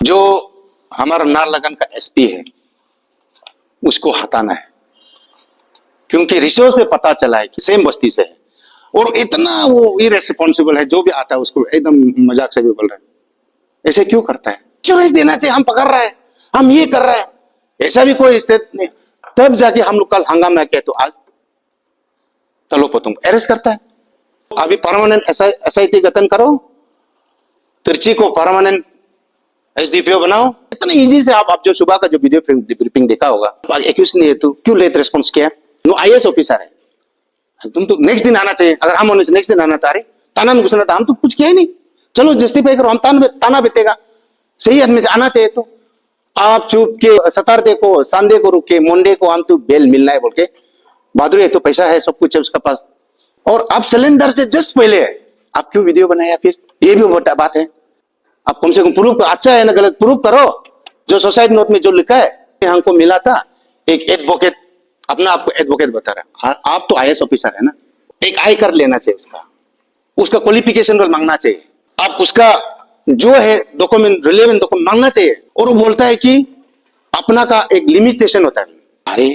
जो हमारा नारलगन का एसपी है उसको हटाना है, क्योंकि रिश्वत से पता चला है कि सेम बस्ती से है और इतना वो इरेस्पॉन्सिबल है, जो भी आता है उसको एकदम मजाक से भी बोल रहे हैं। ऐसे क्यों करता है? इंश्योरेंस देना चाहिए, हम पकड़ रहे हैं, हम ये कर रहे हैं, ऐसा भी कोई स्थिति नहीं। तब जाके हम लोग कल हंगामा किया तो आज तलो पतंग अरेस्ट करता है। अभी परमानेंट एसआईटी गठन करो, तिरची को परमानेंट एसडीपीओ बनाओ। इतना इजी से आप जो सुबह का जो वीडियो फिल्म ब्रीफिंग देखा होगा, एक्यूज नहीं है तो क्यों लेट रेस्पॉन्स किया? नो आईएएस ऑफिसर है, तुम तो नेक्स्ट दिन आना चाहिए। अगर हम होने से नेक्स्ट दिन आना था, ताना में घुसना था, हम तो कुछ किया ही नहीं। चलो जस्टिफाई करो, हम ताना बीतेगा, सही आदमी से आना चाहिए। तो आप चुप के सतारते को संडे को रुके मंडे को हम तो बेल मिलना है बोल के बहादुरी है, तो पैसा है, सब कुछ है उसका पास, और आप सिलेंडर से जस्ट पहले है, आप क्यों वीडियो बनाया? फिर ये भी बड़ा बात है। आप कम से कम प्रूफ, अच्छा है ना गलत, प्रूफ करो। जो सोसाइटी नोट में जो लिखा है हमको मिला था, एक एडवोकेट अपना आपको एडवोकेट बता रहा है, आप तो आईएएस ऑफिसर है ना, एक आई कर लेना चाहिए, उसका क्वालिफिकेशन रोल मांगना चाहिए, आप उसका जो है डॉक्यूमेंट रिलेवेंट डॉक्यूमेंट मांगना चाहिए। और वो बोलता है कि अपना का एक लिमिटेशन होता है। अरे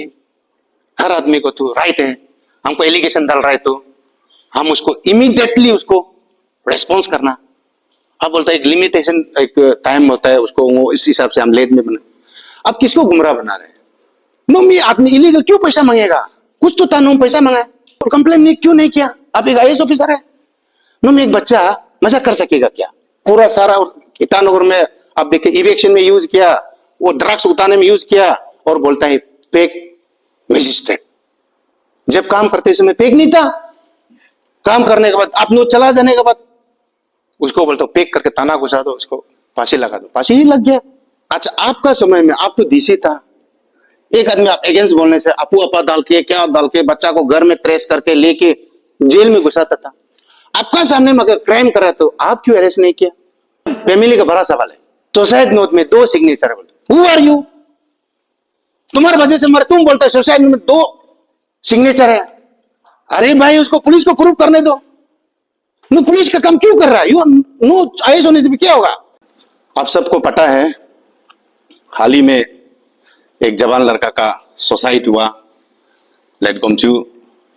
हर आदमी को तो राइट है, हमको एलिगेशन डाल रहा है तो हम उसको इमीडिएटली उसको रेस्पॉन्स करना। अब बोलता है एक लिमिटेशन, एक टाइम होता है उसको, वो इस हिसाब से हम लेट में बना। अब किसको गुमराह बना रहे हैं? नो मी आदमी इलीगल क्यों पैसा मांगेगा? कुछ तो था, नो पैसा मांगा और कंप्लेन नहीं क्यों नहीं किया? आप एक आईएएस ऑफिसर है, नो मी एक बच्चा मजाक कर सकेगा क्या? पूरा सारा ईटानगर में आप देखिए इवेक्शन में यूज किया, वो ड्रग्स उतारने में यूज किया, और बोलता है फेक मजिस्ट्रेट। जब काम करते समय फेक नहीं था, काम करने के बाद आप लोग चला जाने के बाद उसको बोलते हो पेक करके ताना घुसा दो, उसको फांसी लगा दो, फांसी ही लग गया। अच्छा आपका समय में आप तो डीसी था, एक आदमी आप अगेंस्ट बोलने से अपू अपा डाल के क्या डाल के बच्चा को घर में ट्रेस करके लेके जेल में घुसाता था। आपका सामने में अगर क्राइम करा तो आप क्यों अरेस्ट नहीं किया? फैमिली का बड़ा सवाल है। सुसाइड नोट में 2 सिग्नेचर है, हु आर यू? तुम्हारी वजह से मर, तुम बोलते हो सुसाइड नोट में 2 सिग्नेचर है। अरे भाई उसको पुलिस को प्रूव करने दो। नो पुलिस का काम क्यों कर रहा है? यू नो आईएएस होने से भी क्या होगा? आप सबको पता है हाल ही में एक जवान लड़का का सुसाइड हुआ, लेट गोमचू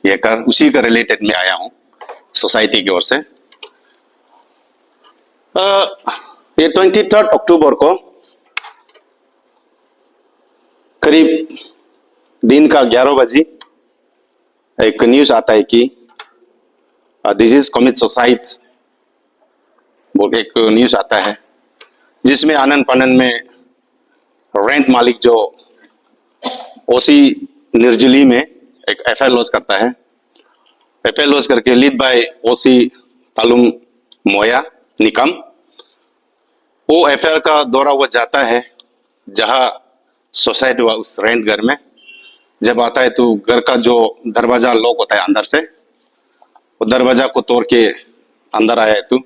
ये कर, उसी का रिलेटेड में आया हूं सोसाइटी की ओर से। ये 23 अक्टूबर को करीब दिन का 11 बजे एक न्यूज आता है कि दिस इज कमिट सुसाइड बोल एक न्यूज आता है, जिसमें आनंद पानन में रेंट मालिक जो ओसी निर्जली में एक एफआईआर लॉन्च करता है। एफआईआर लॉन्च करके लीड बाय ओसी तालुम मोया निकम, वो एफआईआर का दौरा वो जाता है जहां सुसाइड हुआ उस रेंट घर में। जब आता है तो घर का जो दरवाजा लॉक होता है अंदर से, वो दरवाजा को तोड़ के अंदर आया है तो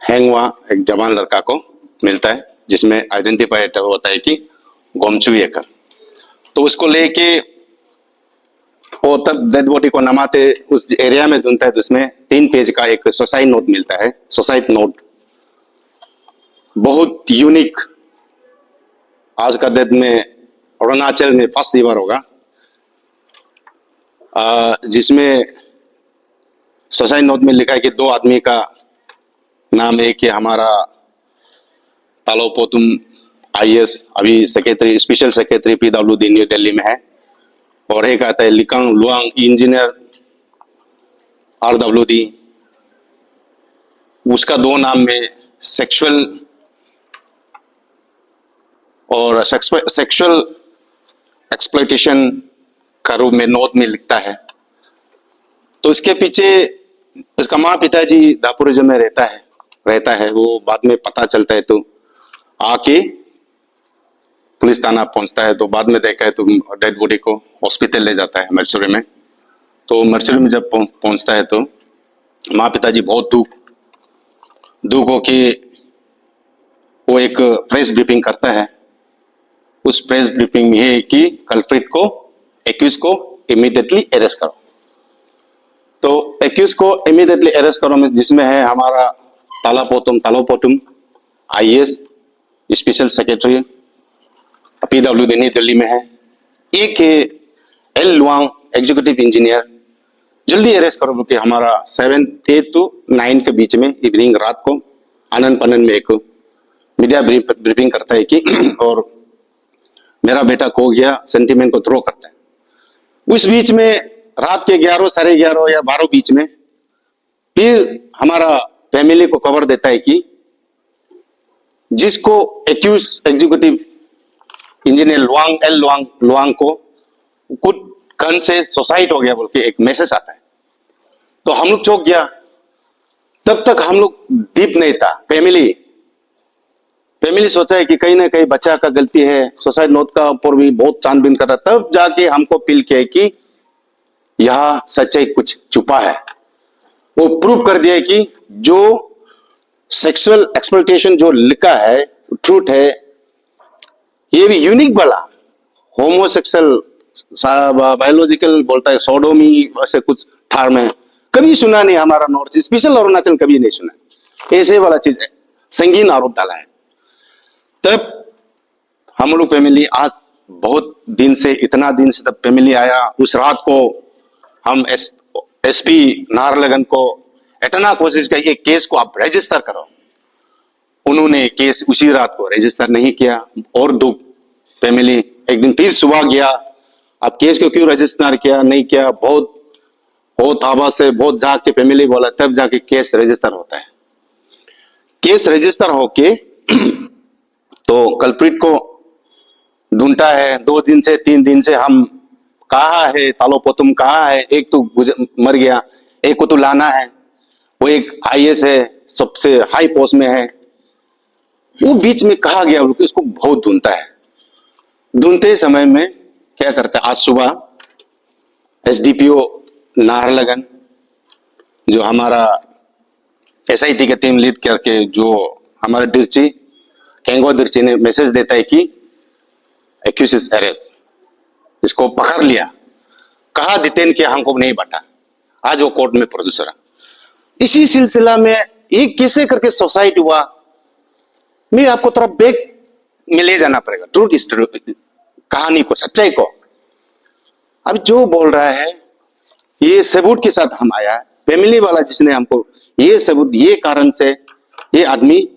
हैंग हुआ एक जवान लड़का को मिलता है, जिसमें आइडेंटिफाई होता है कि गोमचू येकर। तो उसको लेके वो तब डेड बॉडी को नमाते उस एरिया में ढूंढता है, तो उसमें 3 पेज का एक सुसाइड नोट मिलता है। सुसाइड नोट बहुत यूनिक, आज का डेट में अरुणाचल में फर्स्ट बार होगा, जिसमें सुसाइड नोट में लिखा है कि 2 आदमी का नाम, एक है हमारा तालो पोतुम आईएएस, अभी secretary special secretary PWD new Delhi में है, और एक आता है लिकांग लुआंग इंजीनियर आरडब्ल्यूडी। उसका 2 नाम में सेक्सुअल और सेक्सुअल एक्सप्लॉइटेशन का रूप में नोट में लिखता है। तो इसके पीछे उसका माँ पिताजी दापुरजो में रहता है। वो बाद में पता चलता है तो आके पुलिस थाना पहुंचता है, तो बाद में देखा है तो डेड बॉडी को हॉस्पिटल ले जाता है मर्चुरी में। तो मर्चुरी में जब पहुंचता है तो माँ पिताजी बहुत दुख हो के वो एक प्रेस ब्रीफिंग करता है। उस प्रेस ब्रीफिंग में है कि कल्प्रिट को, एक्यूज को इमीडिएटली अरेस्ट करो। तो एक्यूज को इमीडिएटली अरेस्ट करो जिसमें है हमारा Talo Potum IAS, special secretary PW Delhi में है। एक है एल लुआंग, एग्जीक्यूटिव इंजीनियर, जल्दी अरेस्ट करो क्योंकि हमारा 7 to 9 के बीच में इवनिंग रात को आनंद पनन में एक मीडिया ब्रीफिंग करता है कि और मेरा बेटा खो गया, सेंटीमेंट को थ्रो करता है। उस बीच में रात के 11, साढ़े 11 या 12 बीच में फिर हमारा फैमिली को खबर देता है कि जिसको एक्यूज एग्जीक्यूटिव इंजीनियर लुआंग को कुछ गन से सुसाइड हो गया बोल के एक मैसेज आता है। तो हम लोग चौंक गया। तब तक हम लोग डीप नहीं था। फैमिली सोचा है कि कहीं ना कहीं बच्चा का गलती है, सुसाइड नोट का ऊपर भी बहुत छानबीन कर रहा। तब जाके हमको फील किया कि यह सच्चाई कुछ छुपा है। वो प्रूव कर दिया कि जो सेक्सुअल एक्सप्लॉयटेशन जो लिखा है ट्रूथ है, ये भी यूनिक वाला होमोसेक्सुअल बायोलॉजिकल बोलता है, सोडोमी ऐसे कुछ टर्म है, कभी सुना नहीं हमारा नॉर्थ स्पेशल अरुणाचल कभी नहीं सुना। ऐसे वाला चीज है, संगीन आरोप डाला है। तब हम लोग फैमिली आज बहुत दिन से, इतना दिन से तब फैमिली आया। उस रात को हम SP नाहरलगुन को इतना कोशिश की एक केस को आप रजिस्टर करो। उन्होंने केस उसी रात को रजिस्टर नहीं किया। और दुख फैमिली एक दिन फिर सुबह गया, आप केस को क्यों रजिस्टर किया नहीं किया, बहुत आवाज से बहुत जाग के फैमिली बोला, तब जाके केस रजिस्टर होता है। केस रजिस्टर होके तो कल्प्रिट को ढूंढता है। 2 दिन से 3 दिन से हम कहाँ है, तालो पोतुम कहाँ है, एक तो मर गया, एक को तो लाना है, वो एक IAS है, सबसे हाई पोस्ट में है, वो बीच में कहा गया, उसको बहुत ढूंढता है। ढूंढते समय में क्या करता है, आज सुबह SDPO नाहरलगुन जो हमारा SIT के टीम लीड करके जो हमारे दिर्ची केंगो दिर्ची ने मैसेज देता है कि एक्यूज इज अरेस्ट, इसको पकड़ लिया, कहा डिटेन किया, हमको नहीं बता। आज वो कोर्ट में प्रोड्यूसर है। इसी सिलसिला में एक कैसे करके सुसाइड हुआ, मैं आपको थोड़ा बैक में ले जाना पड़ेगा, ट्रूथ कहानी को, सच्चाई को। अब जो बोल रहा है ये सबूत के साथ हम आया है, फैमिली वाला जिसने हमको ये सबूत, ये कारण से ये आदमी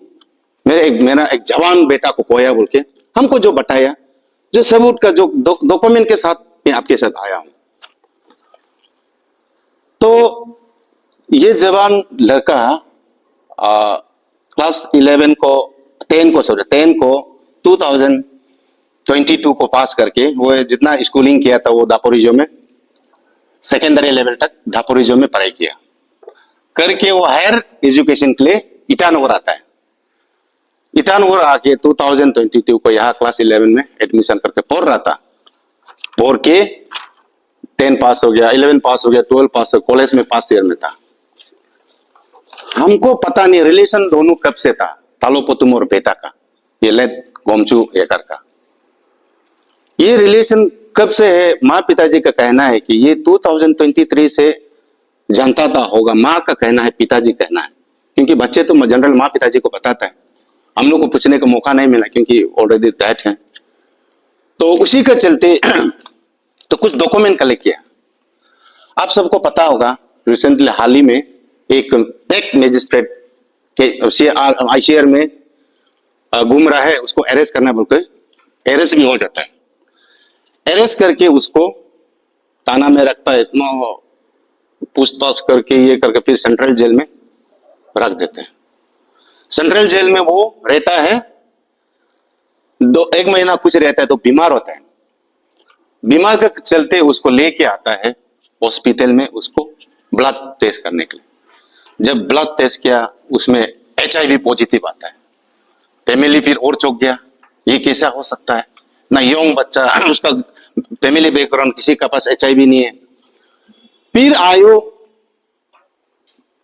मेरा एक जवान बेटा को खोया बोल के हमको जो बताया, जो सबूत का जो डॉक्यूमेंट के साथ मैं आपके साथ आया हूं। तो ये जवान लड़का क्लास 10 को 10 को 2022 को पास करके वो जितना स्कूलिंग किया था वो दापोरिजो में, सेकेंडरी लेवल तक दापोरिजो में पढ़ाई किया करके वो हायर एजुकेशन के लिए ईटानगर आता है। ईटानगर आके 2022 को यहाँ क्लास 11 में एडमिशन करके पढ़ रहा था। पढ़ के 10 पास हो गया, 11 पास हो गया, 12 पास हो, कॉलेज में पास ईयर में था। हमको पता नहीं रिलेशन दोनों कब से था, तालो पोतुम और बेटा का, ये लेट गोमचू एकर का ये रिलेशन कब से है। माँ पिताजी का कहना है कि ये 2023 से जानता था होगा, माँ का कहना है, पिताजी कहना है, क्योंकि बच्चे तो जनरल माँ पिताजी को बताता है, हम लोग को पूछने का मौका नहीं मिला क्योंकि ऑलरेडी डेथ है। तो उसी के चलते तो कुछ डॉक्यूमेंट कलेक्ट किया। आप सबको पता होगा रिसेंटली हाल ही में एक मैजिस्ट्रेट के ICR में घूम रहा है, उसको अरेस्ट करना बोलकर अरेस्ट भी हो जाता है। अरेस्ट करके उसको थाना में रखता है, इतना पूछताछ करके ये करके फिर सेंट्रल जेल में रख देते हैं। सेंट्रल जेल में वो रहता है 1 महीना कुछ रहता है, तो बीमार होता है। बीमार के चलते उसको लेके आता है हॉस्पिटल में, उसको ब्लड टेस्ट करने के लिए। जब ब्लड टेस्ट किया उसमें HIV पॉजिटिव आता है। फैमिली फिर और चौंक गया, ये कैसा हो सकता है, ना यंग बच्चा, उसका फैमिली बैकग्राउंड, किसी का पास HIV नहीं है। फिर आयो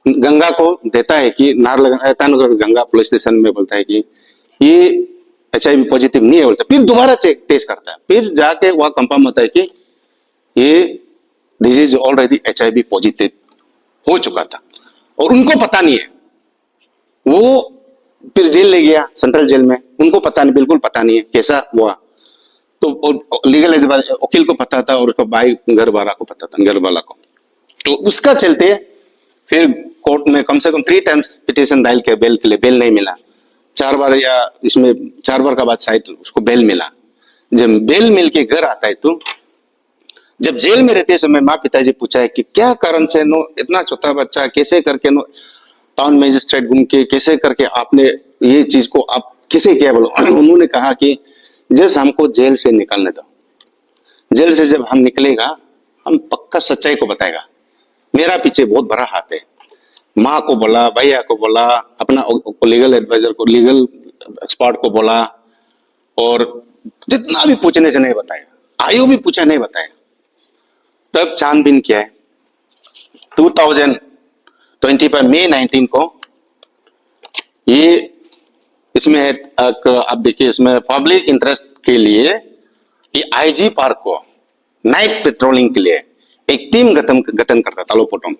गंगा को देता है कि नाहरलगुन गंगा पुलिस स्टेशन में बोलता है कि ये HIV पॉजिटिव नहीं है बोलता। फिर दोबारा टेस्ट करता है, फिर जाके वह कंफर्म होता है कि ये this is already HIV positive हो चुका था और उनको पता नहीं है। वो फिर जेल ले गया, सेंट्रल जेल में। उनको पता नहीं, बिल्कुल पता नहीं है कैसा हुआ। तो लीगल वकील को पता था और उसका भाई घर वाला को पता था, घर वाला को। तो उसका चलते फिर कोर्ट में कम से कम 3 टाइम्स पिटीशन दायर किया बेल के लिए, बेल नहीं मिला। 4 बार या इसमें 4 बार का बाद शायद उसको बेल मिला। जब बेल मिल के घर आता है तो जब जेल में रहते समय माँ पिताजी पूछा है कि क्या कारण से नो इतना छोटा बच्चा कैसे करके नो टाउन मजिस्ट्रेट घूम के कैसे करके आपने ये चीज को आप किसे किया बोलो। उन्होंने कहा कि जैसे हमको जेल से निकालने दो, जेल से जब हम निकलेगा हम पक्का सच्चाई को बताएगा। मेरा पीछे बहुत बड़ा हाथ है। माँ को बोला, भैया को बोला, अपना लीगल एडवाइजर को, लीगल एक्सपर्ट को बोला, और जितना भी पूछने से नहीं बताया, आयु भी पूछा नहीं बताया। तब छानबीन किया है 2025 मई 19 को। ये इसमें है आप देखिए, इसमें पब्लिक इंटरेस्ट के लिए ये आईजी पार्क को नाइट पेट्रोलिंग के लिए एक टीम गठन करता तालोपोटम।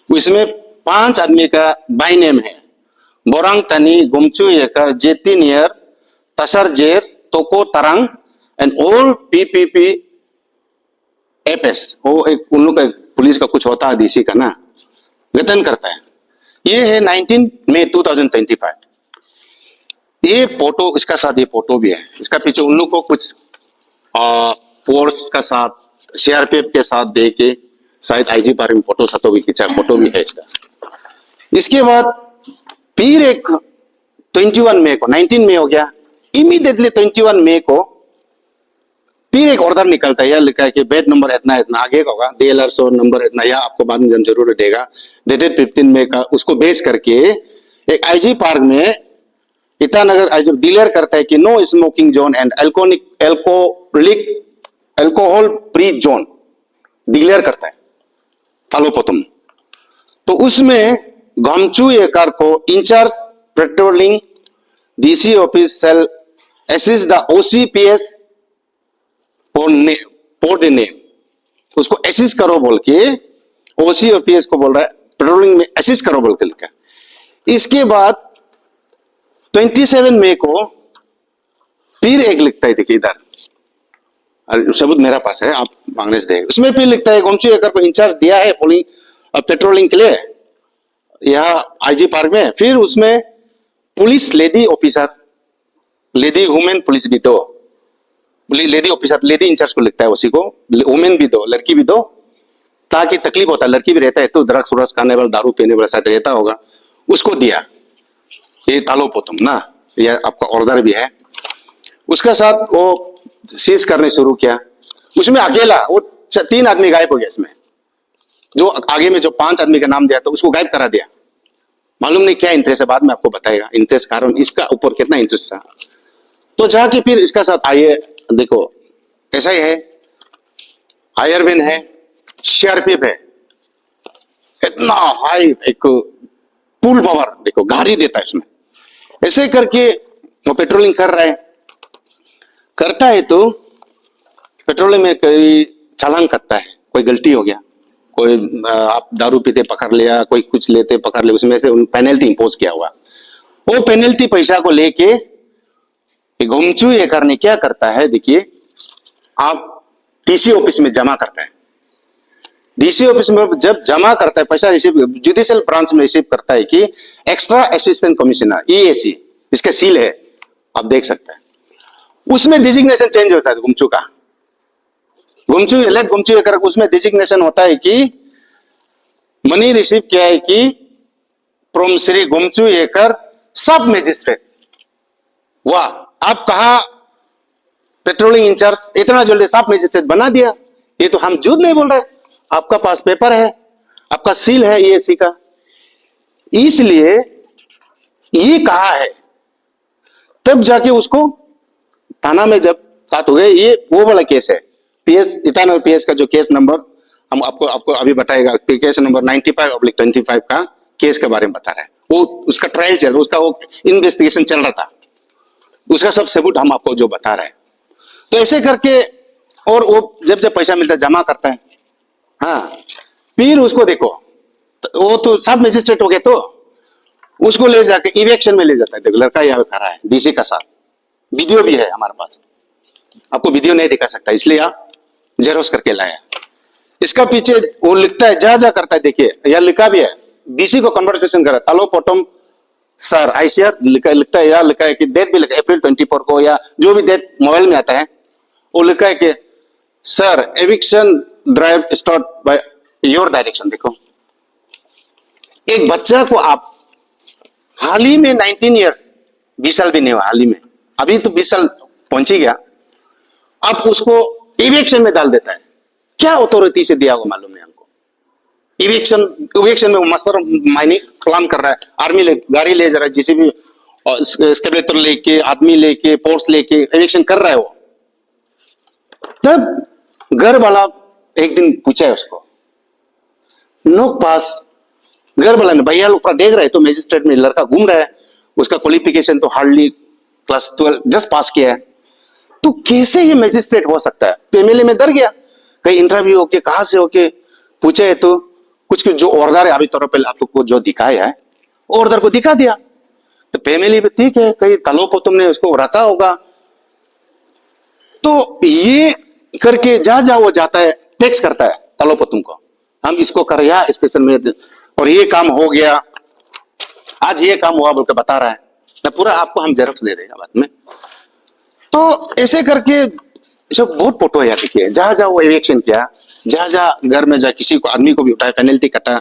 इसमें 5 आदमी का बाय नेम है, बोरांग तनी, गुमचू येकर, जेतिनियर, तसर जेर, तोको तरंग एंड ऑल पीपीपी एपएस। वो एक उन लोग का पुलिस का कुछ होता है डीसी का ना, गठन करता है। ये है 19 मई 2025। ये फोटो, इसका साथ ये फोटो भी है। इसका पीछे उन लोग को कुछ फोर्स का साथ, सीआरपीएफ के साथ दे के शायद आईजी पार्क में फोटो साथो भी खींचा, फोटो भी है इसका। इसके बाद फिर एक 21 मई को, 19 मई हो गया, इमीडिएटली 21 मई को फिर एक ऑर्डर निकलता है। यह लिखा है कि बेड नंबर इतना इतना आगे का होगा, DLR 100 नंबर इतना, या आपको बाद में जब जरूरत देगा, डेटेड 15 मई का। उसको बेस करके एक आईजी पार्क में ईटानगर आईजी डिक्लेयर करता है कि no smoking zone and alcohol free zone declare करता है तालोपोतम। तो उसमें गमचू एकर को in-charge patrolling DC office cell assist the OCPS for the name. उसको असिस्ट करो बोल के OC और PS को बोल रहा है पेट्रोलिंग में असिस्ट करो बोल के लिखा। इसके बाद 27 मई को फिर एक लिखता है, देखिए इधर सबूत मेरा पास है, आप मांगने से देंगे। उसमें फिर लिखता है गोमचू एकर को इंचार्ज दिया है पेट्रोलिंग के लिए यहाँ आईजी पार्क में। फिर उसमें police lady officer, lady women police भी दो, लेडी ऑफिसर, लेडी इंचार्ज को लिखता है, उसी को वुमेन भी दो, लड़की भी दो, ताकि तकलीफ होता है, लड़की भी रहता है तो ड्रग्स व्रग्स खाने वाला, दारू पीने वाला शायद रहता होगा, उसको दिया। ये तालोपोतम ना, यह आपका ऑर्डर भी है। उसके साथ वो सीज करने शुरू किया। उसमें अकेला वो 3 आदमी गायब हो गया। इसमें जो आगे में जो 5 आदमी का नाम दिया था उसको गायब करा दिया। मालूम नहीं क्या इंटरेस्ट है, बाद में आपको बताएगा इंटरेस्ट कारण इसका ऊपर कितना इंटरेस्ट था। तो जाके फिर इसका साथ आइए, देखो ऐसा ही है, आयरविन है, सीआरपीएफ है, इतना हाई एक पुल पावर देखो, गाड़ी देता है इसमें। ऐसे करके वो पेट्रोलिंग कर रहा है, करता है तो पेट्रोलिंग में कोई चालान करता है, कोई गलती हो गया, कोई आप दारू पीते पकड़ लिया, कोई कुछ लेते पकड़ लिया, उसमें से उन पेनल्टी इंपोज किया हुआ, वो पेनल्टी पैसा को लेके घुमचू ये करने क्या करता है, देखिए आप डीसी ऑफिस में जमा करता है। डीसी ऑफिस में जब जमा करता है पैसा, रिसीव जुडिशियल ब्रांच में रिसीव करता है कि एक्स्ट्रा असिस्टेंट कमिश्नर EAC, इसका सील है, आप देख सकते हैं। उसमें डिजिग्नेशन चेंज होता है गुमचू का, गुमचू इलेक्ट गुमचू ये कर, उसमें डिजिग्नेशन होता है कि मनी रिसीव किया है कि फ्रॉम श्री गुमचू येकर सब मजिस्ट्रेट। वाह, आप कहा पेट्रोलिंग इंचार्ज इतना जल्दी सब मजिस्ट्रेट बना दिया, ये तो हम झूठ नहीं बोल रहे, आपका पास पेपर है, आपका सील है EAC का। इसलिए ये कहा है, तब जाके उसको थाना में जब बात हो गई, ये वो वाला केस है, PS ईटानगर PS का जो केस नंबर हम आपको अभी बताएगा, केस नंबर 95/25 का केस के बारे में बता रहा है। वो उसका ट्रायल चल रहा है, उसका वो इन्वेस्टिगेशन चल रहा था, उसका सब सबूत हम आपको जो बता रहे हैं। तो ऐसे करके, और वो जब जब पैसा मिलता है जमा करता है। हाँ, फिर उसको देखो, वो तो सब मजिस्ट्रेट हो गए, तो उसको ले जाके इवेक्शन में ले जाता है। देखो लड़का यहाँ पे खड़ा है डीसी का साथ, वीडियो भी है हमारे पास, आपको वीडियो नहीं दिखा सकता इसलिए आप जेरोक्स करके लाया। इसका पीछे वो लिखता है, जा जा करता है, देखिए यह लिखा भी है, डीसी को कन्वर्सेशन कर रहा है, तालोपोटम सर आईसीआर लिखता है, या लिखा है कि डेट भी लिखा है अप्रैल 24 को, या जो भी डेट मोबाइल में आता है वो लिखा है कि sir eviction drive start by your direction. देखो एक बच्चा को आप हाल ही में 19 ईयर्स, 20 साल भी नहीं हुआ हाल ही में, अभी तो 20 साल पहुंच ही गया, आप उसको इवेक्शन में डाल देता है। क्या अथॉरिटी से दिया होगा मालूम नहीं हमको। इवेक्शन में मसर मायने कलाम कर रहा है, आर्मी ले गाड़ी ले जा रहा है, जेसीबी एक्सकेवेटर लेके, आदमी लेके, फोर्स लेके इवेक्शन कर रहा है वो। तब घर वाला एक दिन पूछा है उसको, नोक पास, घर वाला ने भैया लोग देख रहे तो मैजिस्ट्रेट में लड़का घूम रहा है, उसका क्वालिफिकेशन तो हार्डली क्लास 12 जस्ट पास किया है, तो कैसे ये मैजिस्ट्रेट हो सकता है। फैमिली में डर गया, कहीं इंटरव्यू होके कहां से होके पूछे है, तो कुछ जो ऑर्डर है अभी तौर पर आप लोग को जो दिखाया है ऑर्डर को दिखा दिया, तो फैमिली में ठीक है, कहीं तलो को तुमने उसको रखा होगा। तो ये करके जा जा वो जाता है, टेक्स्ट करता है तलोपतुम को, हम इसको कर या स्टेशन में, और ये काम हो गया, आज ये काम हुआ बोलकर बता रहा है, मैं पूरा आपको हम जेरोक्स दे देगा बाद में। तो ऐसे करके सब बहुत फोटो है देखिए, जहां जहां वो इवेक्शन किया, जहां जहां घर में जा किसी को आदमी को भी उठाया, पेनल्टी कटा,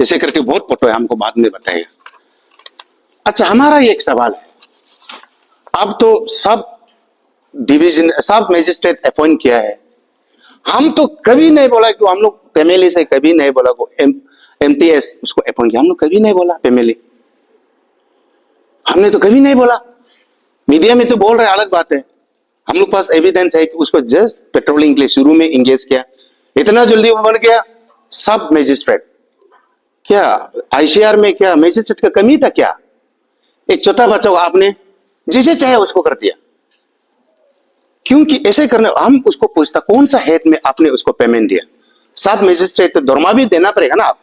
ऐसे करके बहुत फोटो है, हमको बाद में बताएगा। अच्छा हमारा ये एक सवाल है, अब तो सब डिवीजन सब मैजिस्ट्रेट अपॉइंट किया है, हम तो कभी नहीं बोला कि हम लोग फैमिली से कभी नहीं बोला को एमटीएस उसको अपॉइंट किया, हम लोग कभी नहीं बोला फैमिली, हमने तो कभी नहीं बोला। मीडिया में तो बोल रहे अलग बात है, हम लोग पास एविडेंस है कि उसको जस्ट पेट्रोलिंग के लिए शुरू में इंगेज किया, इतना जल्दी वो बन गया सब मैजिस्ट्रेट। क्या आईसीआर में क्या मैजिस्ट्रेट का कमी था क्या? एक छोटा बच्चा को आपने जैसे चाहे उसको कर दिया, क्योंकि ऐसे करने हम उसको पूछता कौन सा हेड में आपने उसको पेमेंट दिया, सब मैजिस्ट्रेट तो दरमा भी देना पड़ेगा ना, आप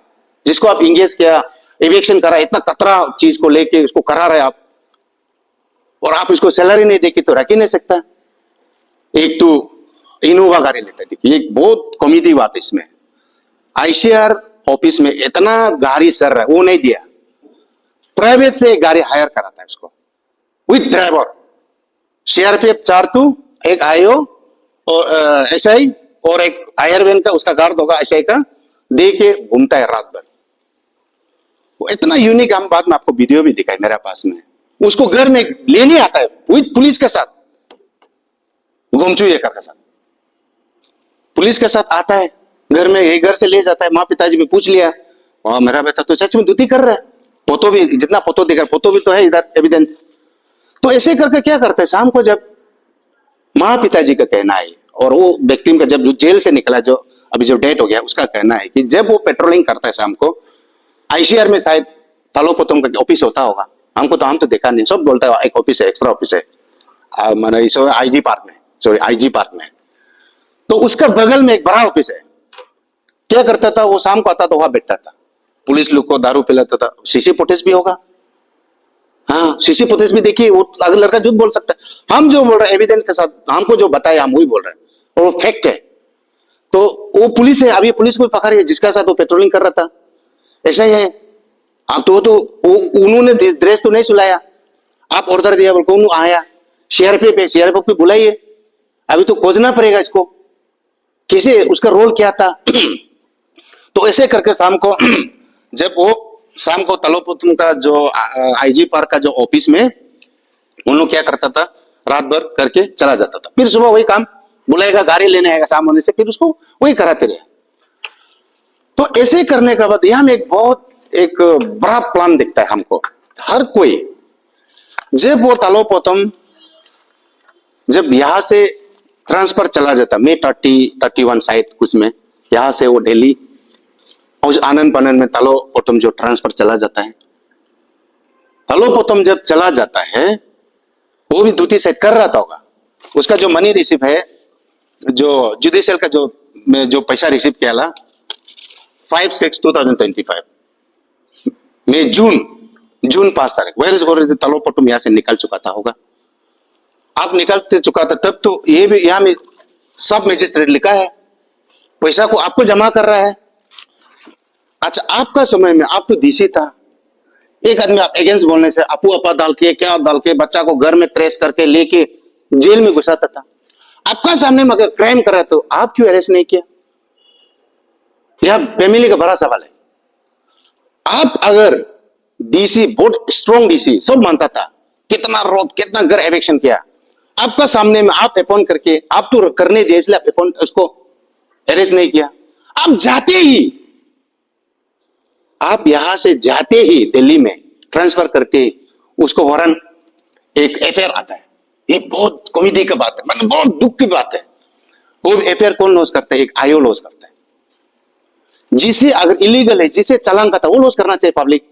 जिसको आप इंगेज किया, इवेक्शन करा, इतना कतरा चीज को लेके उसको करा रहे आप, और आप उसको सैलरी नहीं देखी तो रख ही नहीं सकता। एक तो इनोवा गाड़ी लेता है, देखिए एक बहुत कॉमेडी बात है इसमें, आईसीआर ऑफिस में इतना गाड़ी सर रहा है वो नहीं दिया, प्राइवेट से एक गाड़ी हायर कराता है उसको विद ड्राइवर, सीआरपीएफ 4 टू एक आईओ और एसआई और एक आयरवैन का उसका गार्ड होगा एसआई का, दे के घूमता है रात भर। वो इतना यूनिक, हम बाद में आपको वीडियो भी दिखाए मेरे पास में, उसको घर में लेने आता है विद पुलिस के साथ, घूमचू ये कर साथ पुलिस के साथ आता है घर में, ये घर से ले जाता है, माँ पिताजी भी पूछ लिया, वहां मेरा बेटा तो सच में ड्यूटी कर रहा है, फोटो भी जितना फोटो दिखा, फोटो भी तो है इधर एविडेंस। तो ऐसे करके क्या करते हैं, शाम को जब माँ पिताजी का कहना है और वो व्यक्ति का जब जेल से निकला, जो अभी जो डेट हो गया, उसका कहना है कि जब वो पेट्रोलिंग करता है शाम को, आईसीआर में शायद तालोपोतम का ऑफिस होता होगा, हमको तो हम तो देखा नहीं, सब बोलता है एक ऑफिस है, एक्स्ट्रा ऑफिस है, मैंने आईजी पार्क में, सॉरी आईजी पार्क में, तो उसका बगल में एक बड़ा ऑफिस है। क्या करता था वो, शाम को आता था वहां बैठता था, पुलिस लोग को दारू पिलाता था, सीसी फुटेज भी होगा, हाँ सीसी फुटेज भी देखिए, वो अगर लड़का झूठ बोल सकता है, हम जो बोल रहे हैं एविडेंस के साथ, हमको जो बताया हम वही बोल रहे हैं और वो फैक्ट है। तो वो पुलिस है, अभी पुलिस को पकड़ है जिसका साथ वो पेट्रोलिंग कर रहा था, ऐसा ही है। आप तो उन्होंने ड्रेस तो नहीं सुलाया, आप ऑर्डर दिया, बोल कौन आया, सीआरपीएफ पे, सीआरपीएफ पे बुलाइए, अभी तो खोजना पड़ेगा इसको, कैसे उसका रोल क्या था। तो ऐसे करके शाम को जब वो शाम को तलोपुतम का जो आईजी पार्क का जो ऑफिस में, उन लोग क्या करता था, रात भर करके चला जाता था, फिर सुबह वही काम, बुलाएगा गाड़ी लेने आएगा शाम होने से, फिर उसको वही कराते रहे। तो ऐसे करने के बाद यहाँ में एक बहुत एक बड़ा प्लान दिखता है हमको, हर कोई जब वो तलोपोतम जब यहां से ट्रांसफर चला जाता, मे 31 शायद कुछ में, यहां से वो दिल्ली और आनंद पनन में तलोपोतम जो ट्रांसफर चला जाता है, तलोपोतम जब चला जाता है वो भी ड्यूटी सेट कर रहा था होगा, उसका जो मनी रिसीव है, जो जुडिशियल का जो पैसा रिसीव किया ला 5/6/2025 में जून जून 5 तारीख वैरस तलोपट्टुम यहाँ से निकल चुका था होगा, आप निकल चुका था तब तो ये भी यहाँ में सब मजिस्ट्रेट लिखा है, पैसा को आपको जमा कर रहा है। अच्छा आपका समय में आप तो डीसी था, एक आदमी आप अगेंस्ट बोलने से अपू अपा डाल के क्या डाल के बच्चा को घर में ट्रेस करके लेके जेल में घुसाता था, आपका सामने में अगर क्राइम कर रहा है तो आप क्यों अरेस्ट नहीं किया? यह फैमिली का बड़ा सवाल है। आप अगर डीसी बहुत स्ट्रॉन्ग डीसी सब मानता था, कितना रोड कितना घर एविक्शन किया, आपका सामने में आप अपॉइंट करके आप तो करने दिए इसलिए आप अपॉइंट उसको अरेस्ट नहीं किया। आप जाते ही आप यहां से जाते ही दिल्ली में ट्रांसफर करते ही उसको वारंट एक एफआईआर आता है। ये बहुत कॉमेडी की बात है, मतलब बहुत दुख की बात है। वो एफआईआर कौन लॉस करता है? एक आईओ लॉस करता है। जिसे अगर इलीगल है जिसे चालान का था वो लॉस करना चाहिए पब्लिक।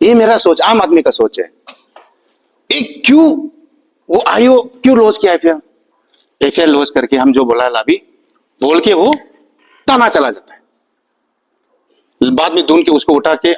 ये मेरा सोच, आम आदमी का सोच है। एक क्यों वो आईओ क्यों लॉस किया एफआईआर? एफआईआर लॉस करके हम जो बोला लाभी बोल के वो ताना चला जाता है, बाद में ढूंढ के उसको उठा के